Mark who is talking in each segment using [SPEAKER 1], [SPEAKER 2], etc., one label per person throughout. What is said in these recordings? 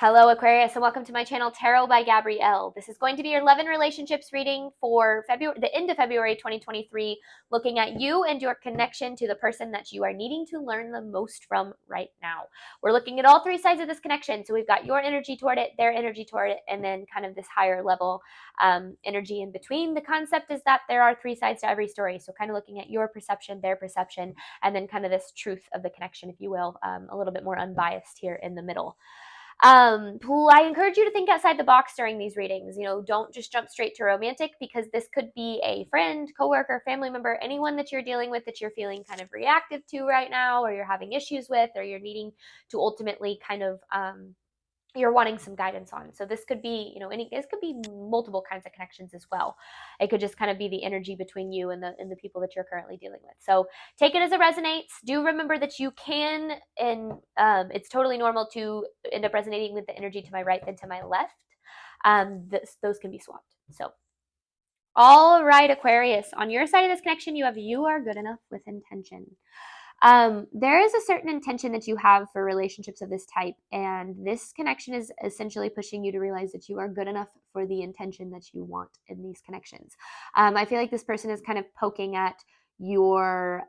[SPEAKER 1] Hello Aquarius and welcome to my channel Tarot by Gabrielle. This is going to be your love and relationships reading for the end of February 2023, looking at you and your connection to the person that you are needing to learn the most from right now. We're looking at all three sides of this connection. So we've got your energy toward it, their energy toward it, and then kind of this higher level energy in between. The concept is that there are three sides to every story. So kind of looking at your perception, their perception, and then kind of this truth of the connection, if you will, a little bit more unbiased here in the middle. I encourage you to think outside the box during these readings. Don't just jump straight to romantic, because this could be a friend, coworker, family member, anyone that you're dealing with that you're feeling kind of reactive to right now, or you're having issues with, or you're needing to ultimately kind of you're wanting some guidance on. So this could be, this could be multiple kinds of connections as well. It could just kind of be the energy between you and the people that you're currently dealing with. So take it as it resonates. Do remember that you can, and it's totally normal to end up resonating with the energy to my right than to my left. Those can be swapped. So, all right, Aquarius, on your side of this connection, you are good enough with intention. There is a certain intention that you have for relationships of this type, and this connection is essentially pushing you to realize that you are good enough for the intention that you want in these connections. I feel like this person is kind of poking at your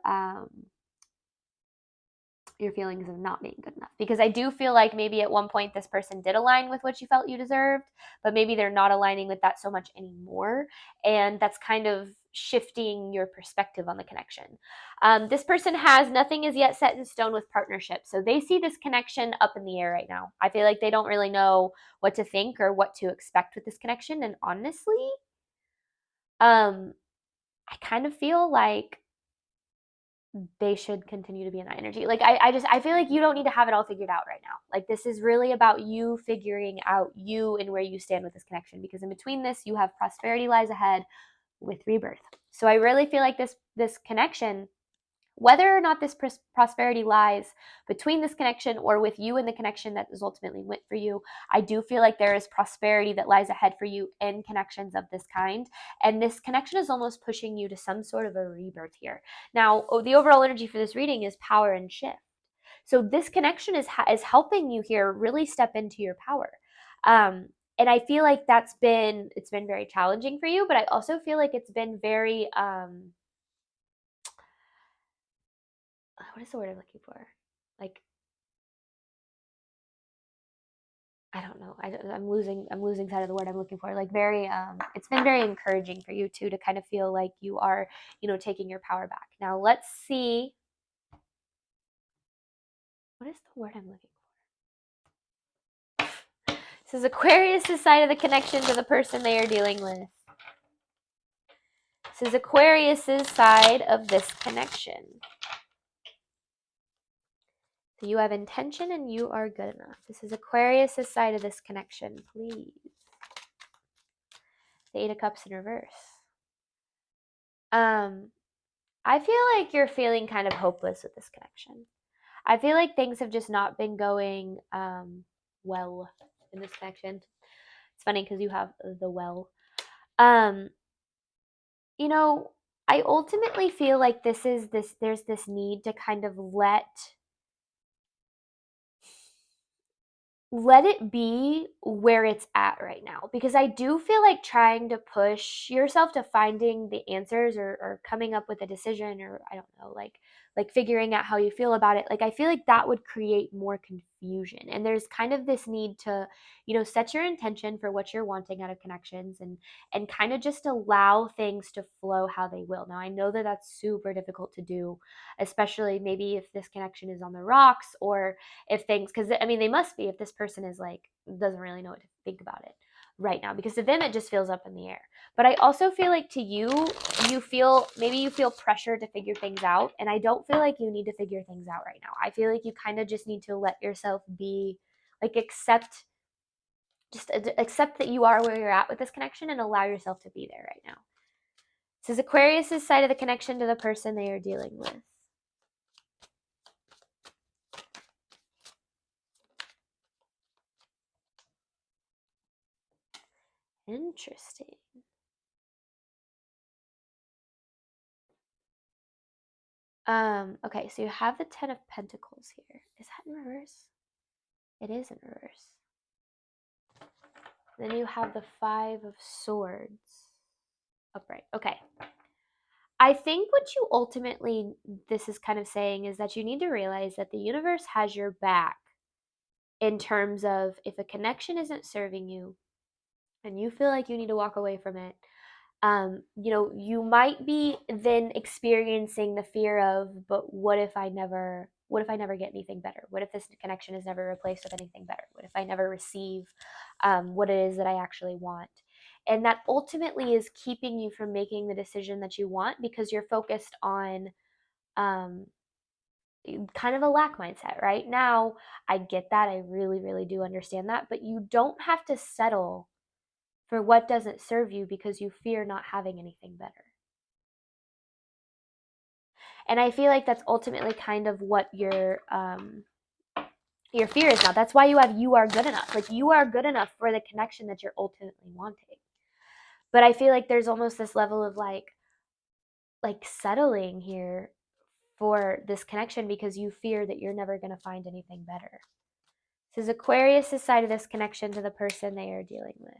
[SPEAKER 1] feelings of not being good enough, because I do feel like maybe at one point this person did align with what you felt you deserved, but maybe they're not aligning with that so much anymore, and that's kind of shifting your perspective on the connection. This person has nothing is yet set in stone with partnership, so they see this connection up in the air right now. I feel like they don't really know what to think or what to expect with this connection, and honestly, I kind of feel like they should continue to be in that energy. Like I feel like you don't need to have it all figured out right now. Like, this is really about you figuring out you and where you stand with this connection, because in between this you have prosperity lies ahead with rebirth. So I really feel like this connection, whether or not this prosperity lies between this connection or with you and the connection that is ultimately meant for you, I do feel like there is prosperity that lies ahead for you in connections of this kind. And this connection is almost pushing you to some sort of a rebirth here. Now, the overall energy for this reading is power and shift. So this connection is helping you here really step into your power. And I feel like it's been very challenging for you, but I also feel like it's been very what is the word I'm looking for? Like, I don't know. I'm losing sight of the word I'm looking for. Like, very, it's been very encouraging for you too, to kind of feel like you are, taking your power back. Now let's see. What is the word I'm looking for? This is Aquarius' side of the connection to the person they are dealing with. This is Aquarius' side of this connection. So you have intention and you are good enough. This is Aquarius' side of this connection, please. The Eight of Cups in reverse. I feel like you're feeling kind of hopeless with this connection. I feel like things have just not been going well in this connection. It's funny because you have the well. Um, I ultimately feel like there's this need to kind of let it be where it's at right now, because I do feel like trying to push yourself to finding the answers, or coming up with a decision, or I don't know, like figuring out how you feel about it. Like, I feel like that would create more confusion, and there's kind of this need to set your intention for what you're wanting out of connections, and kind of just allow things to flow how they will. Now, I know that that's super difficult to do, especially maybe if this connection is on the rocks, or if things, because I mean, they must be, if this person is like, doesn't really know what to think about it right now, because to them it just feels up in the air. But I also feel like to you, you feel pressure to figure things out, and I don't feel like you need to figure things out right now. I feel like you kind of just need to let yourself be, like, accept that you are where you're at with this connection, and allow yourself to be there right now. This is Aquarius' side of the connection to the person they are dealing with. Interesting. Okay, so you have the Ten of Pentacles here. Is that in reverse? It is in reverse. Then you have the Five of Swords upright. Okay. I think what you ultimately, this is kind of saying, is that you need to realize that the universe has your back in terms of if a connection isn't serving you and you feel like you need to walk away from it. You might be then experiencing the fear of, but what if I never get anything better? What if this connection is never replaced with anything better? What if I never receive what it is that I actually want? And that ultimately is keeping you from making the decision that you want because you're focused on um, kind of a lack mindset. Right now, I get that. I really, really do understand that. But you don't have to settle for what doesn't serve you because you fear not having anything better. And I feel like that's ultimately kind of what your fear is now. That's why you are good enough. Like you are good enough for the connection that you're ultimately wanting. But I feel like there's almost this level of like settling here for this connection because you fear that you're never going to find anything better. This is Aquarius' side of this connection to the person they are dealing with.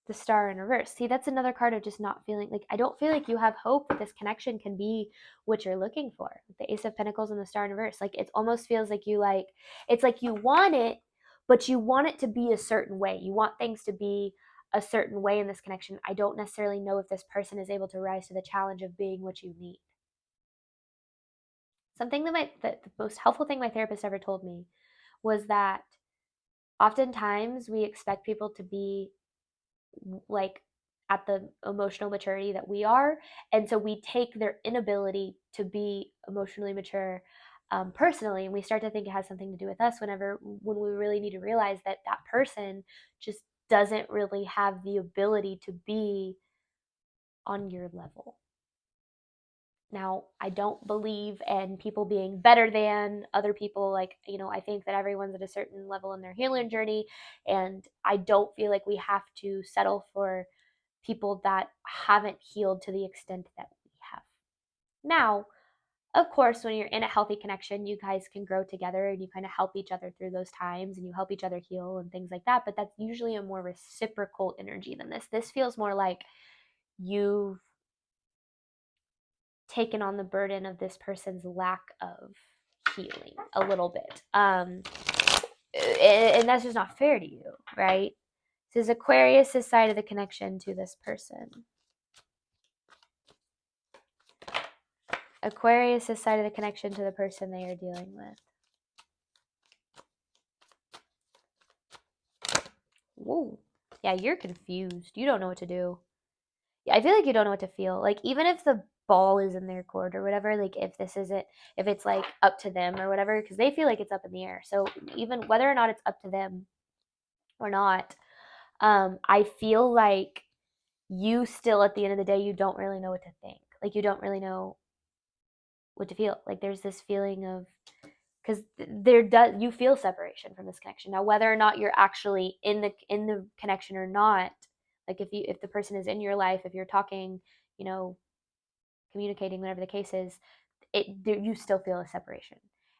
[SPEAKER 1] The Star in reverse. See, that's another card of just not feeling like, I don't feel like you have hope that this connection can be what you're looking for. The Ace of Pentacles and the Star in reverse. Like it almost feels like it's like you want it, but you want it to be a certain way. You want things to be a certain way in this connection. I don't necessarily know if this person is able to rise to the challenge of being what you need. Something that the most helpful thing my therapist ever told me was that oftentimes we expect people to be like at the emotional maturity that we are, and so we take their inability to be emotionally mature personally, and we start to think it has something to do with us when we really need to realize that that person just doesn't really have the ability to be on your level. Now, I don't believe in people being better than other people. Like, I think that everyone's at a certain level in their healing journey. And I don't feel like we have to settle for people that haven't healed to the extent that we have. Now, of course, when you're in a healthy connection, you guys can grow together and you kind of help each other through those times and you help each other heal and things like that. But that's usually a more reciprocal energy than this. This feels more like you've taken on the burden of this person's lack of healing a little bit. And that's just not fair to you, right? This is Aquarius' side of the connection to this person. Aquarius' side of the connection to the person they are dealing with. Whoa. Yeah, you're confused. You don't know what to do. Yeah, I feel like you don't know what to feel. Like, even if the ball is in their court or whatever, like if it's like up to them or whatever, because they feel like it's up in the air. So even whether or not it's up to them or not, I feel like you still, at the end of the day, you don't really know what to think. Like, you don't really know what to feel. Like, there's this feeling of, because you feel separation from this connection. Now, whether or not you're actually in the connection or not, like if the person is in your life, if you're talking, communicating, whatever the case is, you still feel a separation.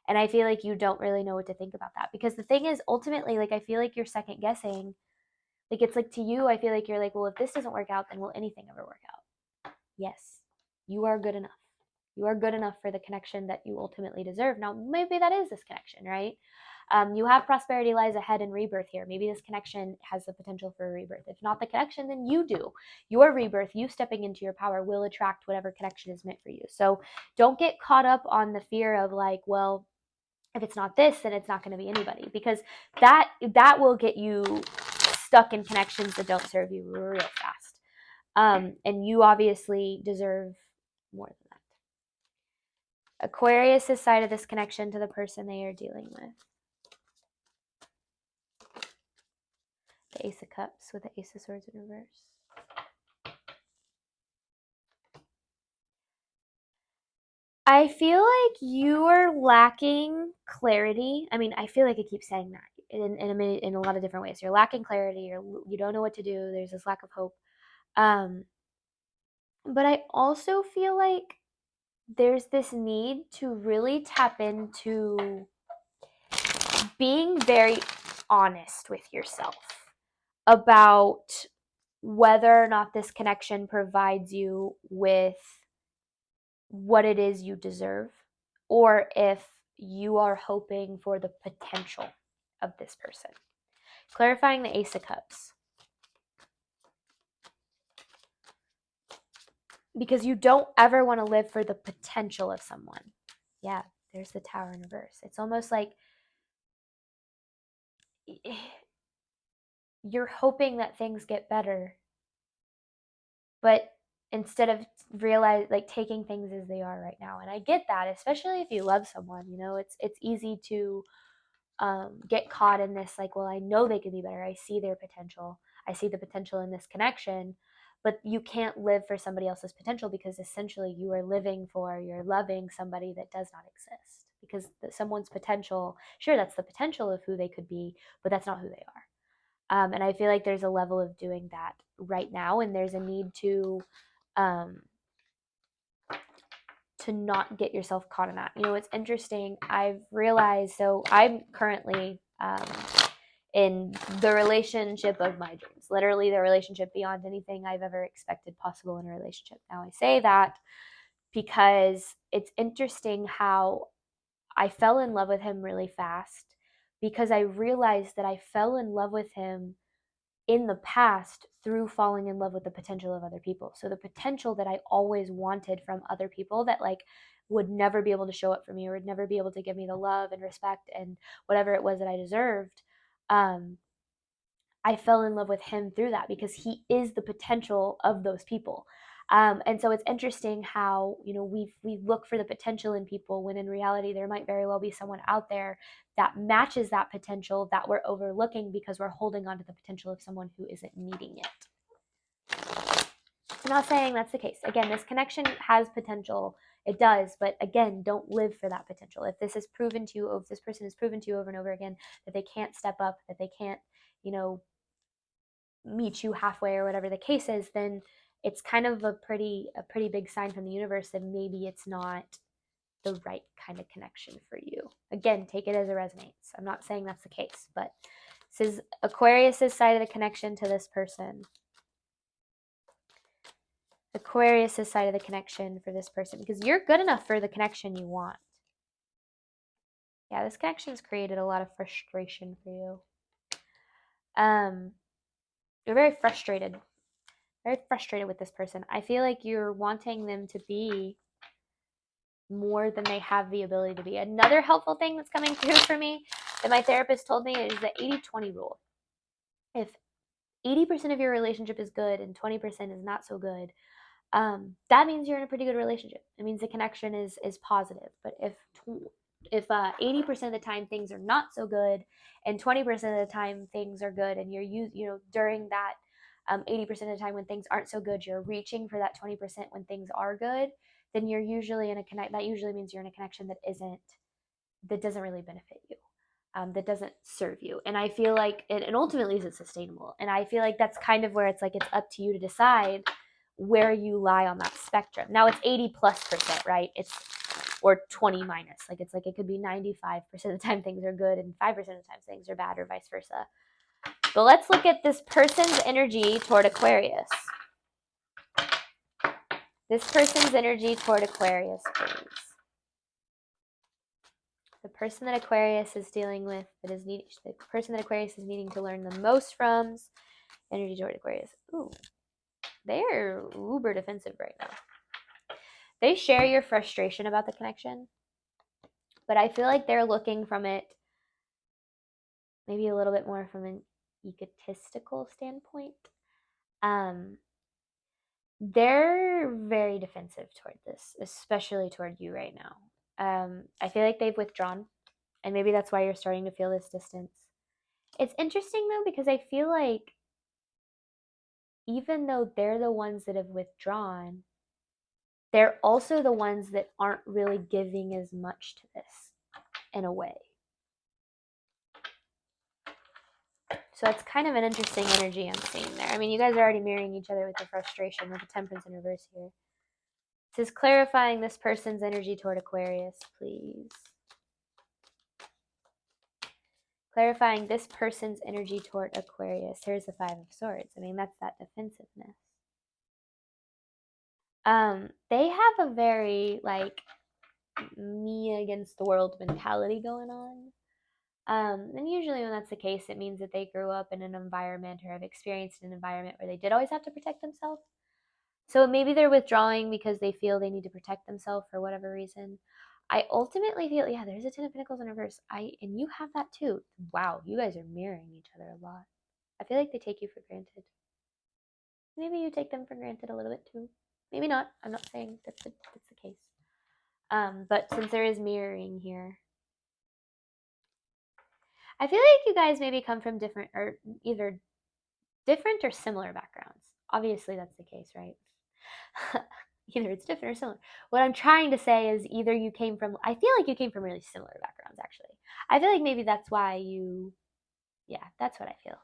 [SPEAKER 1] And I feel like you don't really know what to think about that, because the thing is, ultimately, like, I feel like you're second guessing. Like, it's like, to you, I feel like you're like, well, if this doesn't work out, then will anything ever work out? Yes, you are good enough. You are good enough for the connection that you ultimately deserve. Now, maybe that is this connection, right? You have prosperity lies ahead and rebirth here. Maybe this connection has the potential for a rebirth. If not the connection, then you do. Your rebirth, you stepping into your power, will attract whatever connection is meant for you. So don't get caught up on the fear of like, well, if it's not this, then it's not going to be anybody, because that will get you stuck in connections that don't serve you real fast. And you obviously deserve more than that. Aquarius' side of this connection to the person they are dealing with. The Ace of Cups with the Ace of Swords in reverse. I feel like you are lacking clarity. I mean, I feel like I keep saying that in a lot of different ways. You're lacking clarity. You don't know what to do. There's this lack of hope. But I also feel like there's this need to really tap into being very honest with yourself about whether or not this connection provides you with what it is you deserve, or if you are hoping for the potential of this person. Clarifying the Ace of Cups. Because you don't ever want to live for the potential of someone. Yeah, there's the Tower in reverse. It's almost like you're hoping that things get better, but instead of taking things as they are right now. And I get that, especially if you love someone, it's easy to get caught in this, like, well, I know they could be better. I see their potential. I see the potential in this connection, but you can't live for somebody else's potential, because essentially you're loving somebody that does not exist, because someone's potential, sure, that's the potential of who they could be, but that's not who they are. And I feel like there's a level of doing that right now, and there's a need to not get yourself caught in that. It's interesting. I've realized, so I'm currently in the relationship of my dreams, literally the relationship beyond anything I've ever expected possible in a relationship. Now, I say that because it's interesting how I fell in love with him really fast, because I realized that I fell in love with him in the past through falling in love with the potential of other people. So the potential that I always wanted from other people that would never be able to show up for me, or would never be able to give me the love and respect and whatever it was that I deserved. I fell in love with him through that, because he is the potential of those people. And so it's interesting how, we look for the potential in people, when in reality there might very well be someone out there that matches that potential that we're overlooking, because we're holding on to the potential of someone who isn't meeting it. I'm not saying that's the case. Again, this connection has potential. It does, but again, don't live for that potential. If this person is proven to you over and over again that they can't step up, that they can't, meet you halfway, or whatever the case is, then it's kind of a pretty big sign from the universe that maybe it's not the right kind of connection for you. Again, take it as it resonates. I'm not saying that's the case, but this is Aquarius's side of the connection to this person. Aquarius's side of the connection for this person, because you're good enough for the connection you want. Yeah, this connection's created a lot of frustration for you. You're very frustrated with this person. I feel like you're wanting them to be more than they have the ability to be. Another helpful thing that's coming through for me that my therapist told me is the 80-20 rule. If 80% of your relationship is good and 20% is not so good, that means you're in a pretty good relationship. It means the connection is positive. But if 80% of the time things are not so good, and 20% of the time things are good, and you're during that 80% of the time when things aren't so good, you're reaching for that 20% when things are good, then you're usually in a connect. That usually means you're in a connection that doesn't really benefit you, that doesn't serve you. And I feel like, and ultimately, is it sustainable? And I feel like that's kind of where it's up to you to decide where you lie on that spectrum. Now it's 80+%, right? Or 20 minus. It could be 95% of the time things are good and 5% of the time things are bad, or vice versa. But let's look at this person's energy toward Aquarius. This person's energy toward Aquarius, please. The person that Aquarius is dealing with, the person that Aquarius is needing to learn the most from, energy toward Aquarius. Ooh, they're uber defensive right now. They share your frustration about the connection, but I feel like they're looking from it maybe a little bit more from an egotistical standpoint. They're very defensive toward this, especially toward you right now. I feel like they've withdrawn, and maybe that's why you're starting to feel this distance. It's interesting though, because I feel like even though they're the ones that have withdrawn, they're also the ones that aren't really giving as much to this in a way. So it's kind of an interesting energy I'm seeing there. I mean, you guys are already mirroring each other with the frustration, with the temperance in reverse here. This is clarifying this person's energy toward Aquarius, please. Clarifying this person's energy toward Aquarius. Here's the Five of Swords. I mean, that's that defensiveness. They have a very, like, me against the world mentality going on. And usually when that's the case, it means that they grew up in an environment or have experienced an environment where they did always have to protect themselves. So maybe they're withdrawing because they feel they need to protect themselves for whatever reason. I ultimately feel, yeah, there's a Ten of Pentacles in reverse. And you have that too. Wow, you guys are mirroring each other a lot. I feel like they take you for granted. Maybe you take them for granted a little bit too. Maybe not. I'm not saying that's the case. But since there is mirroring here, I feel like you guys maybe come from different, or either different or similar backgrounds. Obviously, that's the case, right? Either it's different or similar. What I'm trying to say is either you came from, I feel like you came from really similar backgrounds, actually. I feel like maybe that's why you, yeah, that's what I feel.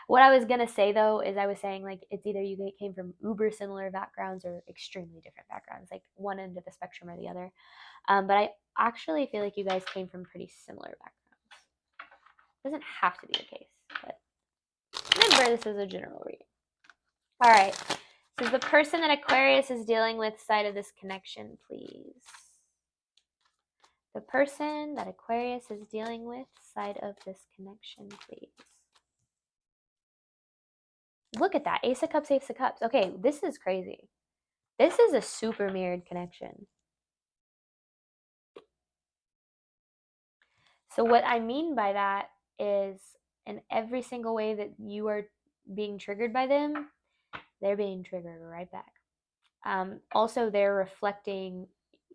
[SPEAKER 1] What I was going to say, though, is I was saying, like, it's either you came from uber similar backgrounds or extremely different backgrounds, like one end of the spectrum or the other. But I actually feel like you guys came from pretty similar backgrounds. Doesn't have to be the case, but remember, this is a general reading. All right. So is the person that Aquarius is dealing with side of this connection, please? The person that Aquarius is dealing with side of this connection, please. Look at that. Ace of Cups, Ace of Cups. Okay, this is crazy. This is a super mirrored connection. So what I mean by that is in every single way that you are being triggered by them, they're being triggered right back. Also, they're reflecting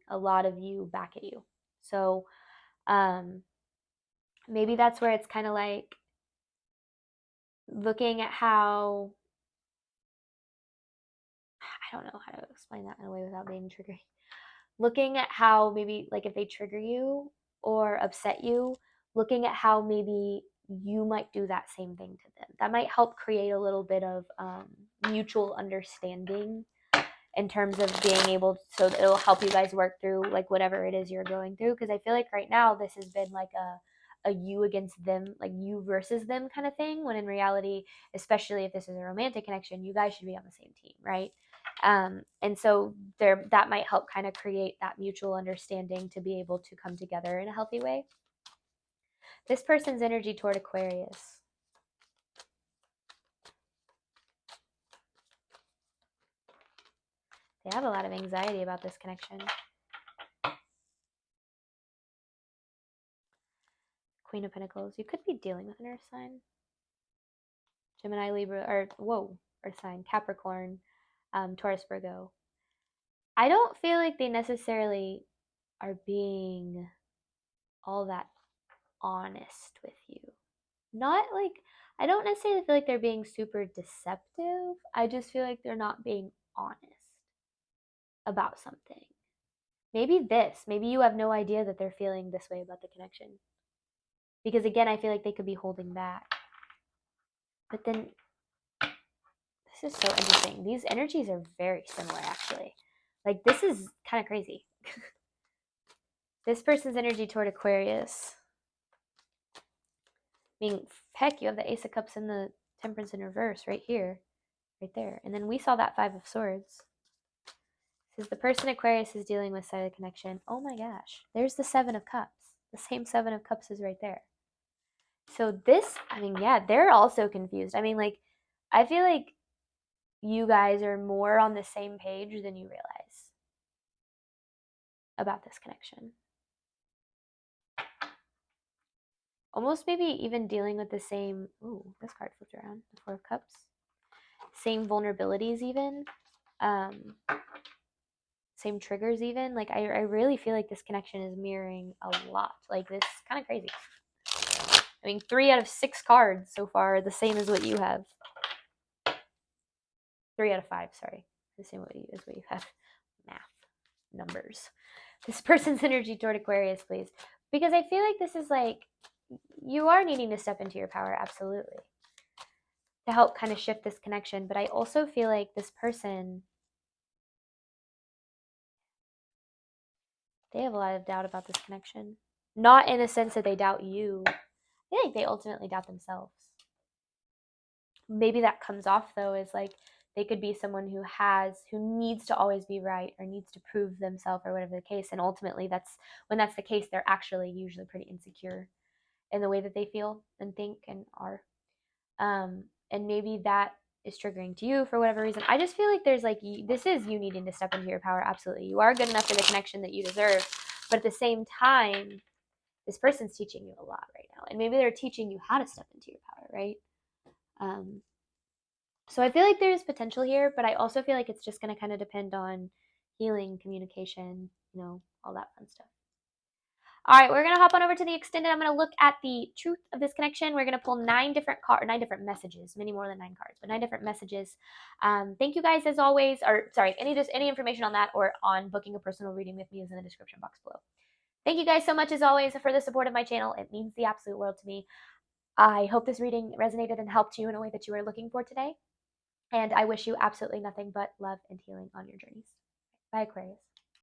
[SPEAKER 1] a lot of you back at you. So maybe that's where it's kind of like looking at how, I don't know how to explain that in a way without being triggering. Looking at how maybe, like, if they trigger you or upset you, looking at how maybe you might do that same thing to them. That might help create a little bit of mutual understanding in terms of being able, so that it'll help you guys work through, like, whatever it is you're going through. Because I feel like right now this has been like a you against them, like you versus them kind of thing, when in reality, especially if this is a romantic connection, you guys should be on the same team, right? And so there, that might help kind of create that mutual understanding to be able to come together in a healthy way. This person's energy toward Aquarius. They have a lot of anxiety about this connection. Queen of Pentacles. You could be dealing with an earth sign. Gemini, Libra, or earth sign, Capricorn, Taurus, Virgo. I don't feel like they necessarily are being all that honest with you. Not like, I don't necessarily feel like they're being super deceptive. I just feel like they're not being honest about something. Maybe you have no idea that they're feeling this way about the connection. Because again, I feel like they could be holding back. But then, this is so interesting. These energies are very similar, actually. Like, this is kind of crazy. This person's energy toward Aquarius. I mean, heck, you have the Ace of Cups and the Temperance in reverse right here. Right there. And then we saw that Five of Swords. This is the person Aquarius is dealing with side of the connection. Oh my gosh. There's the Seven of Cups. The same Seven of Cups is right there. So this, I mean, yeah, they're also confused. I mean, like, I feel like you guys are more on the same page than you realize about this connection. Almost maybe even dealing with the same, ooh, this card flipped around, the Four of Cups. Same vulnerabilities even. Same triggers even. Like, I really feel like this connection is mirroring a lot. Like, this is kind of crazy. I mean, 3 out of 6 cards so far are the same as what you have. 3 out of 5, sorry. The same as what you have. Math. Numbers. This person's energy toward Aquarius, please. Because I feel like this is like, you are needing to step into your power, absolutely, to help kind of shift this connection. But I also feel like this person, they have a lot of doubt about this connection. Not in the sense that they doubt you. I feel like they ultimately doubt themselves. Maybe that comes off though as like they could be someone who needs to always be right or needs to prove themselves or whatever the case. And ultimately when that's the case, they're actually usually pretty insecure in the way that they feel and think and are. And maybe that is triggering to you for whatever reason. I just feel like there's like, this is you needing to step into your power. Absolutely. You are good enough for the connection that you deserve. But at the same time, this person's teaching you a lot right now. And maybe they're teaching you how to step into your power, right? So I feel like there's potential here, but I also feel like it's just going to kind of depend on healing, communication, all that fun stuff. All right, we're going to hop on over to the extended. I'm going to look at the truth of this connection. We're going to pull 9 different messages, many more than 9 cards, but 9 different messages. Thank you guys as always, or sorry, any information on that or on booking a personal reading with me is in the description box below. Thank you guys so much as always for the support of my channel. It means the absolute world to me. I hope this reading resonated and helped you in a way that you were looking for today. And I wish you absolutely nothing but love and healing on your journeys. Bye, Aquarius.